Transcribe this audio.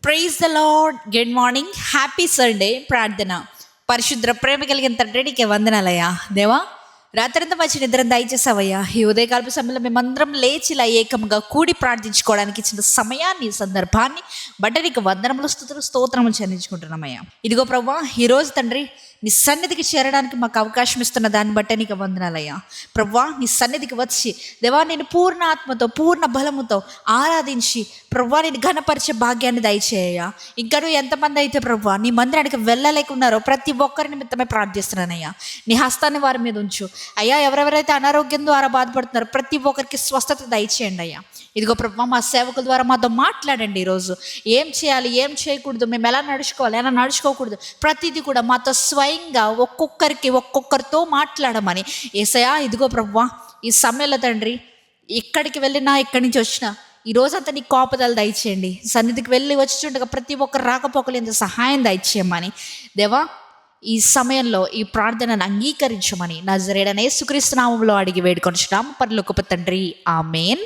Praise the Lord. Good morning, happy Sunday. ప్రార్థన. పరిశుద్ర ప్రేమ కలిగిన తండ్రి నీకే వందనాలయ్యా. దేవా, రాత్రంతా మంచి నిద్ర దయచేసావయ్యా. ఈ ఉదయకాలపు సమయంలో మేమందరం లేచి ఇలా ఏకంగా కూడి ప్రార్థించుకోవడానికి ఇచ్చిన సమయాన్ని, సందర్భాన్ని బట్టి నీకు వందనములు, స్తుతులు, స్తోత్రములు చెల్లించుకుంటున్నామయ్యా. ఇదిగో ప్రభువా, ఈరోజు తండ్రి నీ సన్నిధికి చేరడానికి మాకు అవకాశం ఇస్తున్న దాన్ని బట్టే నీకు వందనాలయ్యా. ప్రభువా, నీ సన్నిధికి వచ్చి దేవా నేను పూర్ణ ఆత్మతో, పూర్ణ బలముతో ఆరాధించి ప్రభువా నేను ఘనపరిచే భాగ్యాన్ని దయచేయ్యా. ఇంకా ఎంతమంది అయితే ప్రభువా నీ మందిరానికి వెళ్ళలేకున్నారో ప్రతి ఒక్కరి నిమిత్తమే ప్రార్థిస్తున్నానయ్యా. నీ హస్తాన్ని వారి మీద ఉంచు అయ్యా. ఎవరెవరైతే అనారోగ్యం ద్వారా బాధపడుతున్నారో ప్రతి ఒక్కరికి స్వస్థత దయచేయండి అయ్యా. ఇదిగో ప్రభువా, మా సేవకుల ద్వారా మాతో మాట్లాడండి. ఈరోజు ఏం చేయాలి, ఏం చేయకూడదు, మేము ఎలా నడుచుకోవాలి, ఎలా నడుచుకోకూడదు, ప్రతిదీ కూడా మాతో స్వయంగా ఒక్కొక్కరితో మాట్లాడమని యేసయ్యా. ఇదిగో ప్రభువా, ఈ సమయంలో తండ్రి ఎక్కడికి వెళ్ళినా, ఎక్కడి నుంచి వచ్చినా ఈరోజంతా నీ కాపుదలు దయచేయండి. సన్నిధికి వెళ్ళి వచ్చిచుండగా ప్రతి ఒక్కరు రాకపోకలు ఎంత సహాయం దయచేయమని దేవా, ఈ సమయంలో ఈ ప్రార్థనను అంగీకరించమని నజరేయుడైన యేసుక్రీస్తు నామములో అడిగి వేడుకొనుచున్నాము పరలోకపు తండ్రి. ఆమేన్.